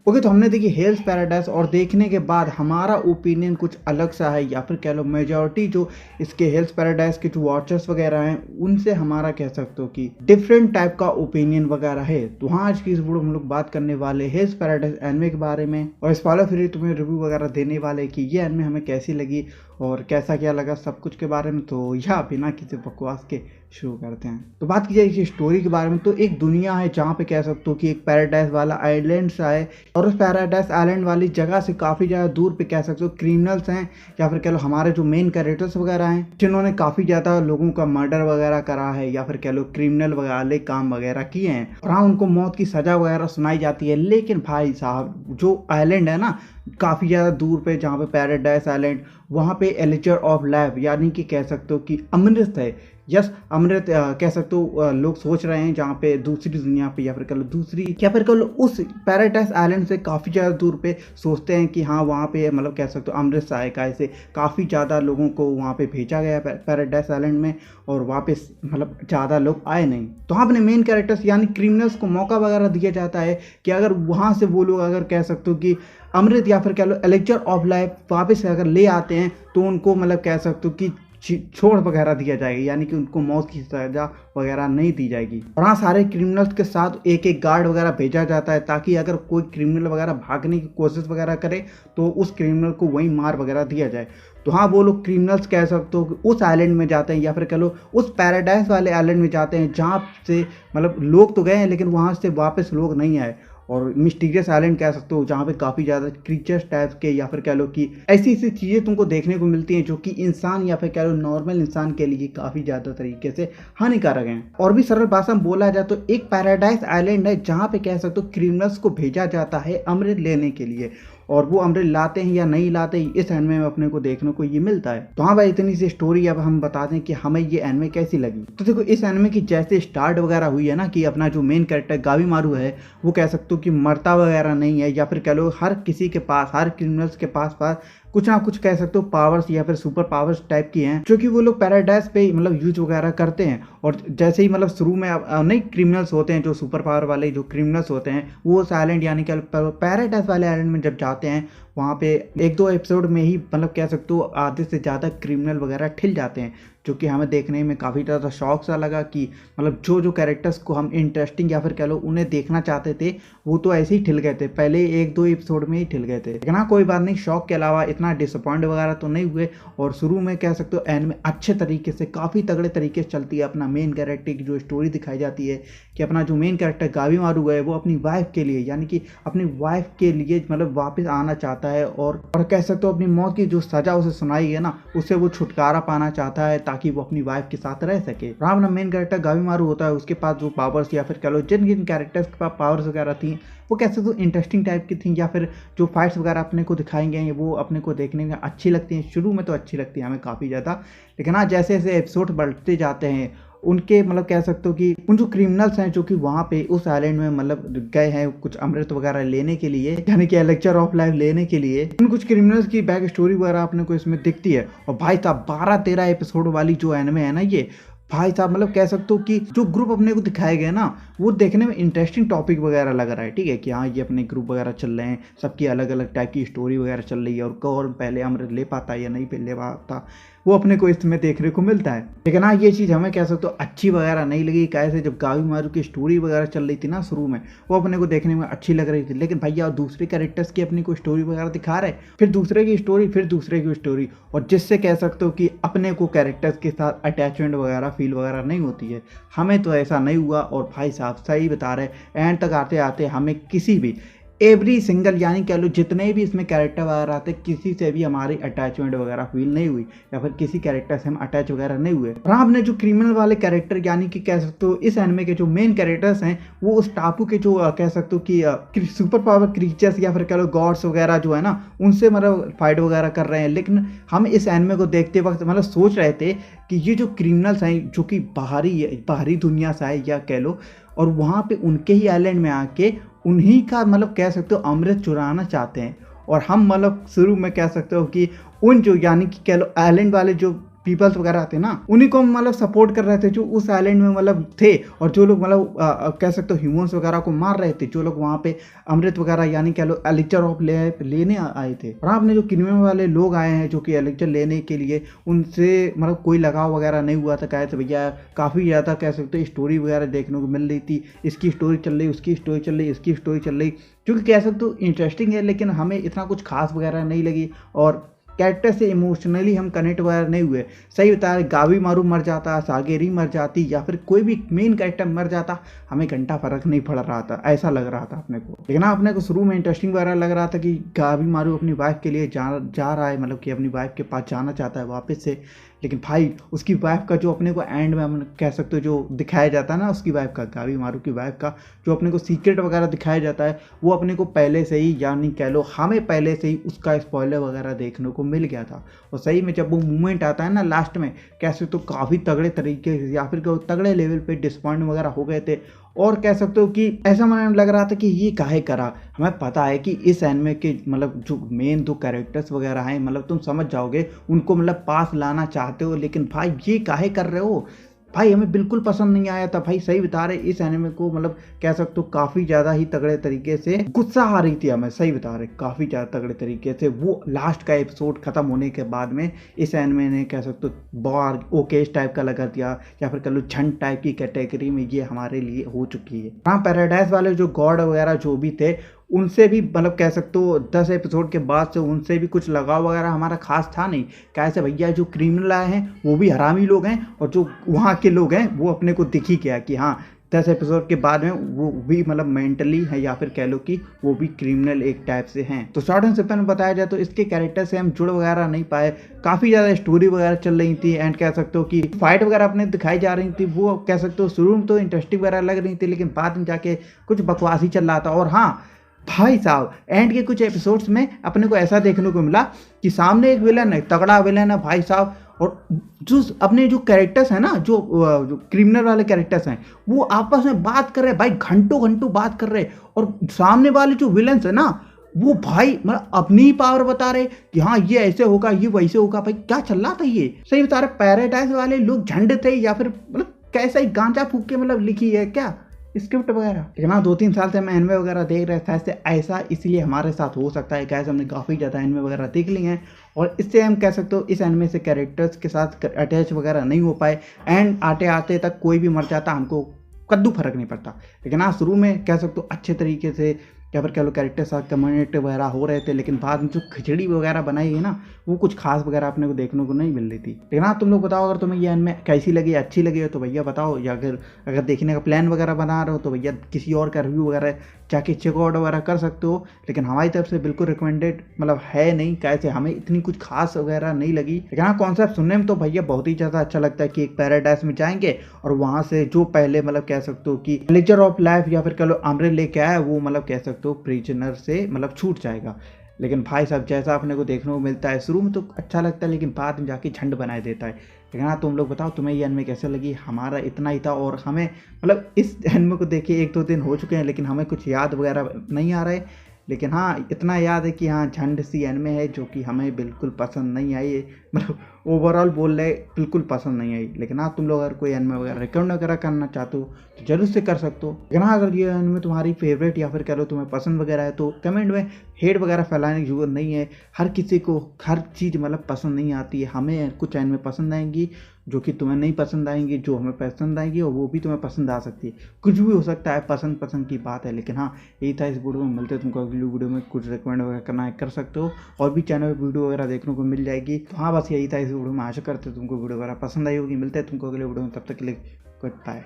Okay, तो हमने देखी हेल्स पैराडाइज और देखने के बाद हमारा ओपिनियन कुछ अलग सा है, या फिर कह लो मेजॉरिटी जो इसके हेल्स पैराडाइज के जो वॉचर्स वगैरह हैं उनसे हमारा कह सकते हो कि डिफरेंट टाइप का ओपिनियन वगैरह है। तो हाँ, आज की इस वीडियो में हम लोग बात करने वाले हेल्स पैराडाइज एनिमे के बारे में, और इस वाला फिर तुम्हें रिव्यू वगैरह देने वाले कि ये एनिमे हमें कैसी लगी और कैसा क्या लगा, सब कुछ के बारे में। तो यह बिना किसी बकवास के शुरू करते हैं। तो बात की जाए इस स्टोरी के बारे में, तो एक दुनिया है जहाँ पे कह सकते हो कि एक पैराडाइज वाला आइलैंड सा है, और उस पैराडाइज आइलैंड वाली जगह से काफ़ी ज़्यादा दूर पे कह सकते हो क्रिमिनल्स हैं, या फिर कह लो हमारे जो मेन कैरेक्टर्स वगैरह हैं जिन्होंने काफ़ी ज़्यादा लोगों का मर्डर वगैरह करा है, या फिर कह लो क्रिमिनल वाले काम वगैरह किए हैं, और हाँ उनको मौत की सज़ा वगैरह सुनाई जाती है। लेकिन भाई साहब, जो आइलैंड है ना काफ़ी ज़्यादा दूर पे जहाँ पे पैराडाइज आइलैंड, वहाँ पे एलिचर ऑफ लाइफ यानी कि कह सकते हो कि अमृत है। यस, अमृत कह सकते हो। लोग सोच रहे हैं जहाँ पे दूसरी दुनिया पे, या फिर कह लो दूसरी, या फिर कह लो उस पैराडाइज आइलैंड से काफ़ी ज़्यादा दूर पे सोचते हैं कि हाँ वहाँ पे मतलब कह सकते हो अमृत सहायक से काफ़ी ज़्यादा लोगों को वहाँ पे भेजा गया पैराडाइज आइलैंड में, और वहाँ पे मतलब ज़्यादा लोग आए नहीं। तो हाँ, अपने मेन कैरेक्टर्स यानी क्रिमिनल्स को मौका वगैरह दिया जाता है कि अगर वहाँ से वो लोग अगर कह सकते हो कि अमृत या फिर कह लो एलिक्चर ऑफ लाइफ वापस अगर ले आते हैं तो उनको मतलब कह सकते हो कि छोड़ वगैरह दिया जाएगा, यानी कि उनको मौत की सजा वगैरह नहीं दी जाएगी। और हाँ, सारे क्रिमिनल्स के साथ एक एक गार्ड वगैरह भेजा जाता है ताकि अगर कोई क्रिमिनल वगैरह भागने की कोशिश वगैरह करे तो उस क्रिमिनल को वहीं मार वगैरह दिया जाए। तो हाँ, वो लोग क्रिमिनल्स कह सकते हो कि उस आइलैंड में जाते हैं, या फिर कह लो उस पैराडाइज वाले आइलैंड में जाते हैं जहाँ से मतलब लोग तो गए हैं लेकिन वहाँ से वापस लोग नहीं आए, और मिस्टीरियस आइलैंड कह सकते हो जहाँ पे काफ़ी ज़्यादा क्रीचर्स टाइप के, या फिर कह लो कि ऐसी ऐसी चीज़ें तुमको देखने को मिलती हैं जो कि इंसान या फिर कह लो नॉर्मल इंसान के लिए काफ़ी ज़्यादा तरीके से हानिकारक हैं। और भी सरल भाषा में बोला जाए तो एक पैराडाइज आइलैंड है जहाँ पे कह सकते हो क्रिमिनल्स को भेजा जाता है अमृत लेने के लिए, और वो अमृत लाते हैं या नहीं लाते इस एनिमे में अपने को देखने को ये मिलता है। तो हाँ भाई, इतनी सी स्टोरी अब हम बता दें कि हमें ये एनिमे कैसी लगी। तो देखो, इस एनिमे की जैसे स्टार्ट वगैरह हुई है ना कि अपना जो मेन कैरेक्टर गावीमारू है वो कह सकते हो कि मरता वगैरह नहीं है, या फिर कह लो हर किसी के पास, हर क्रिमिनल्स के पास कुछ ना कुछ कह सकते हो पावर्स या फिर सुपर पावर्स टाइप की हैं जो कि वो लोग पैराडाइज पे मतलब यूज वगैरह करते हैं। और जैसे ही मतलब शुरू में नई क्रिमिनल्स होते हैं, जो सुपर पावर वाले जो क्रिमिनल्स होते हैं वो उस आइलैंड यानी कि पैराडाइज वाले आइलैंड में जब जाते हैं, वहाँ पे एक दो एपिसोड में ही मतलब कह सकते हो आधे से ज़्यादा क्रिमिनल वगैरह ठिल जाते हैं, जो कि हमें देखने में काफ़ी ज़्यादा शौक सा लगा कि मतलब जो जो कैरेक्टर्स को हम इंटरेस्टिंग या फिर कह लो उन्हें देखना चाहते थे वो तो ऐसे ही ठिल गए थे, पहले एक दो एपिसोड में ही ठिल गए थे। लेकिन हाँ, कोई बात नहीं, शौक के अलावा इतना डिसअपॉइंट वगैरह तो नहीं हुए, और शुरू में कह सकते हो एंड में अच्छे तरीके से काफ़ी तगड़े तरीके से चलती है। अपना मेन कैरेक्टर की जो स्टोरी दिखाई जाती है कि अपना जो मेन कैरेक्टर गावीमारू है वो अपनी वाइफ के लिए, यानी कि अपनी वाइफ के लिए मतलब वापस आना चाहता है, और कह सकते हो अपनी मौत की जो सजा उसे सुनाई है ना उससे वो छुटकारा पाना चाहता है ताकि वो अपनी वाइफ के साथ रह सके। राम ना मेन कैरेक्टर गावीमारू होता है, उसके पास जो पावर्स या फिर कह लो जिन जिन कैरेक्टर्स के पास पावर्स वगैरह थी वो कह सकते हो इंटरेस्टिंग टाइप की थी, या फिर जो फाइट्स वगैरह अपने को दिखाएंगे वो अपने को देखने में अच्छी लगती हैं। शुरू में तो अच्छी लगती है हमें काफ़ी ज़्यादा, लेकिन हाँ जैसे जैसे एपिसोड बढ़ते जाते हैं उनके मतलब कह सकते हो कि उन जो क्रिमिनल्स हैं जो कि वहाँ पे उस आइलैंड में मतलब गए हैं कुछ अमृत वगैरह लेने के लिए, यानी कि एलेक्चर ऑफ लाइफ लेने के लिए, उन कुछ क्रिमिनल्स की बैक स्टोरी वगैरह अपने को इसमें दिखती है। और भाई साहब 12-13 एपिसोड वाली जो एनिमे है ना ये, भाई साहब मतलब कह सकते हो कि जो ग्रुप अपने को दिखाए गए ना वो देखने में इंटरेस्टिंग टॉपिक वगैरह लग रहा है। ठीक है कि हाँ ये अपने ग्रुप वगैरह चल रहे हैं, सबकी अलग अलग टाइप की स्टोरी वगैरह चल रही है, और कौन पहले अमृत ले पाता है या नहीं ले पाता वो अपने को इसमें देखने को मिलता है। लेकिन हाँ, ये चीज़ हमें कह सकते हो अच्छी वगैरह नहीं लगी। कैसे जब गावीमारू की स्टोरी वगैरह चल रही थी ना शुरू में, वो अपने को देखने में अच्छी लग रही थी, लेकिन भैया दूसरे कैरेक्टर्स की अपनी को स्टोरी वगैरह दिखा रहे, फिर दूसरे की स्टोरी, फिर दूसरे की स्टोरी, और जिससे कह सकते हो कि अपने को कैरेक्टर्स के साथ अटैचमेंट वगैरह फील वगैरह नहीं होती है। हमें तो ऐसा नहीं हुआ, और भाई साहब सही बता रहे, एंड तक आते आते हमें किसी भी एवरी सिंगल यानी कह लो जितने भी इसमें कैरेक्टर वगैरह आते किसी से भी हमारी अटैचमेंट वगैरह फील नहीं हुई, या फिर किसी कैरेक्टर से हम अटैच वगैरह नहीं हुए। और हमने जो क्रिमिनल वाले कैरेक्टर यानी कि कह सकते हो इस एनिमे के जो मेन कैरेक्टर्स हैं वो उस टापू के जो कह सकते हो कि सुपर पावर क्रीचर्स या फिर कह लो गॉड्स वगैरह जो है ना उनसे मतलब फाइट वगैरह कर रहे हैं। लेकिन हम इस एनिमे को देखते वक्त मतलब सोच रहे थे कि ये जो क्रिमिनल्स हैं जो कि बाहरी दुनिया से आए या कह लो, और वहाँ पे उनके ही आइलैंड में आके उन्हीं का मतलब कह सकते हो अमृत चुराना चाहते हैं। और हम मतलब शुरू में कह सकते हो कि उन जो यानी कि कह लो आइलैंड वाले जो पीपल्स वगैरह थे ना, उन्हीं को मतलब सपोर्ट कर रहे थे जो उस आइलैंड में मतलब थे, और जो लोग मतलब कह सकते हो ह्यूमंस वगैरह को मार रहे थे, जो लोग वहाँ पे अमृत वगैरह यानी कह लो एलिक्चर ऑफ लेने आए थे। और आपने जो क्रीमिनल वाले लोग आए हैं जो कि एलिक्चर लेने के लिए, उनसे मतलब कोई लगाव वगैरह नहीं हुआ था। कहे तो भैया काफ़ी ज़्यादा कह सकते हो स्टोरी वगैरह देखने को मिल रही थी, इसकी स्टोरी चल रही, उसकी स्टोरी चल रही, इसकी स्टोरी चल रही, जो कि कह सकते हो इंटरेस्टिंग है, लेकिन हमें इतना कुछ खास वगैरह नहीं लगी और कैरेक्टर से इमोशनली हम कनेक्ट वगैरह नहीं हुए। सही बता रहे, गावी मारू मर जाता, सागेरी मर जाती, या फिर कोई भी मेन कैरेक्टर मर जाता, हमें घंटा फर्क नहीं पड़ रहा था, ऐसा लग रहा था अपने को। लेकिन अपने को शुरू में इंटरेस्टिंग वगैरह लग रहा था कि गावी मारू अपनी वाइफ के लिए जा रहा है, मतलब कि अपनी वाइफ के पास जाना चाहता है वापस से। लेकिन भाई उसकी वाइफ का जो अपने को एंड में हम कह सकते हो जो दिखाया जाता है ना, उसकी वाइफ का, गावी मारू की वाइफ का जो अपने को सीक्रेट वगैरह दिखाया जाता है, वो अपने को पहले से ही यानी कह लो हमें पहले से ही उसका स्पॉइलर वगैरह देखने को मिल गया था। और सही में जब वो मूवमेंट आता है ना लास्ट में, कैसे तो काफ़ी तगड़े तरीके से या फिर तगड़े लेवल पे डिसपॉइंट वगैरह हो गए थे। और कह सकते हो कि ऐसा मन लग रहा था कि ये काहे करा। हमें पता है कि इस एनिमे के मतलब जो मेन दो कैरेक्टर्स वगैरह हैं, मतलब तुम समझ जाओगे उनको मतलब पास लाना चाहते हो, लेकिन भाई ये काहे कर रहे हो भाई, हमें बिल्कुल पसंद नहीं आया था भाई। सही बता रहे, इस एनिमे को मतलब कह सकते हो काफ़ी ज़्यादा ही तगड़े तरीके से गुस्सा आ रही थी हमें। सही बता रहे, काफ़ी ज़्यादा तगड़े तरीके से वो लास्ट का एपिसोड खत्म होने के बाद में इस एनिमे ने कह सकते हो बार ओकेश टाइप का लगा दिया, या फिर कह लो झंड टाइप की कैटेगरी में ये हमारे लिए हो चुकी है। हाँ, पैराडाइज वाले जो गॉड वगैरह जो भी थे, उनसे भी मतलब कह सकते हो 10 एपिसोड के बाद से उनसे भी कुछ लगाव वगैरह हमारा खास था नहीं। कैसे भैया जो क्रिमिनल आए हैं वो भी हरामी लोग हैं, और जो वहाँ के लोग हैं वो अपने को दिख ही गया कि हाँ 10 एपिसोड के बाद में वो भी मतलब मेंटली है, या फिर कह लो कि वो भी क्रिमिनल एक टाइप से हैं। तो शॉर्ट एंड सिंपल में बताया जाए तो इसके कैरेक्टर से हम जुड़ वगैरह नहीं पाए। काफ़ी ज़्यादा स्टोरी वगैरह चल रही थी, एंड कह सकते हो कि फाइट वगैरह अपने दिखाई जा रही थी, वो कह सकते हो शुरू में तो इंटरेस्टिंग वगैरह लग रही थी, लेकिन बाद में जाके कुछ बकवास ही चल रहा था। और हाँ भाई साहब, एंड के कुछ एपिसोड्स में अपने को ऐसा देखने को मिला कि सामने एक विलन है, तगड़ा विलन है भाई साहब, और जो अपने जो कैरेक्टर्स हैं ना, जो क्रिमिनल वाले कैरेक्टर्स हैं, वो आपस में बात कर रहे हैं भाई, घंटों घंटों बात कर रहे हैं, और सामने वाले जो विलन्स है ना, वो भाई मतलब अपनी ही पावर बता रहे कि हाँ ये ऐसे होगा, ये वैसे होगा। भाई क्या चल रहा था ये, सही बता रहे, पैराडाइज वाले लोग झंड थे, या फिर मतलब कैसा ही गांजा फूक के मतलब लिखी है क्या स्क्रिप्ट वगैरह। लेकिन हाँ 2-3 साल से हम एनिमे वगैरह देख रहे थे, ऐसा इसलिए हमारे साथ हो सकता है, कैसे हमने काफ़ी ज़्यादा एनिमे वगैरह देख लिए हैं, और इससे हम कह सकते हो इस एनिमे से कैरेक्टर्स के साथ अटैच वगैरह नहीं हो पाए, एंड आते आते तक कोई भी मर जाता हमको कद्दू फर्क नहीं पड़ता। लेकिन हाँ शुरू में कह सकते हो अच्छे तरीके से या फिर कह लो कैरेक्टर साथ कम्युनिकेट वगैरह हो रहे थे, लेकिन बाद में जो खिचड़ी वगैरह बनाई है ना, वो कुछ खास वगैरह अपने को देखने को नहीं मिल रही थी। लेकिन हाँ तुम लोग बताओ, अगर तुम्हें ये एनिमे कैसी लगी, अच्छी लगी हो तो भैया बताओ, या अगर देखने का प्लान वगैरह बना रहे हो तो भैया किसी और का रिव्यू वगैरह जाके चेकआउट वगैरह कर सकते हो। लेकिन हमारी तरफ से बिल्कुल रिकमेंडेड मतलब है नहीं, कैसे हमें इतनी कुछ खास वगैरह नहीं लगी। लेकिन हाँ कॉन्सेप्ट सुनने में तो भैया बहुत ही ज़्यादा अच्छा लगता है कि एक पैराडाइज में जाएंगे और वहाँ से जो पहले मतलब कह सकते हो कि लेक्चर ऑफ लाइफ या फिर कह लो अमृत लेके आया, वो मतलब कह सकते हो प्रिजनर से मतलब छूट जाएगा। लेकिन भाई साहब जैसा अपने को देखने को मिलता है, शुरू में तो अच्छा लगता है, लेकिन बाद में जाके झंड बनाए देता है। लेकिन हाँ तुम लोग बताओ तुम्हें ये एनिमे कैसे लगी। हमारा इतना ही था, और हमें मतलब इस एनिमे को देखे 1-2 दिन हो चुके हैं, लेकिन हमें कुछ याद वगैरह नहीं आ रहा है। लेकिन हाँ इतना याद है कि हाँ झंड सी एनिमे है जो कि हमें बिल्कुल पसंद नहीं आई है, मतलब ओवरऑल बोल रहे बिल्कुल पसंद नहीं आई। लेकिन हाँ तुम लोग अगर कोई एनिमे वगैरह रिकमेंड वगैरह करना चाहते हो तो जरूर से कर सकते हो। लेकिन हाँ अगर ये एनिमे तुम्हारी फेवरेट या फिर कह लो तुम्हें पसंद वगैरह है तो कमेंट में हेट वगैरह फैलाने की जरूरत नहीं है। हर किसी को हर चीज़ मतलब पसंद नहीं आती है। हमें कुछ एनिमे पसंद आएंगी जो कि तुम्हें नहीं पसंद आएंगी, जो हमें पसंद आएंगी और वो भी तुम्हें पसंद आ सकती है। कुछ भी हो सकता है, पसंद की बात है। लेकिन हाँ यही था इस वीडियो में, मिलते हैं तुमको अगली वीडियो में। कुछ रिकमेंड वगैरह करना है कर सकते हो, और भी चैनल पर वीडियो वगैरह देखने को मिल जाएगी। तो हाँ बस यही था इस वीडियो में, आशा करते तुमको वीडियो वगैरह पसंद आई होगी। मिलते हैं तुमको अगले वीडियो में, तब तक के लिए गुड बाय।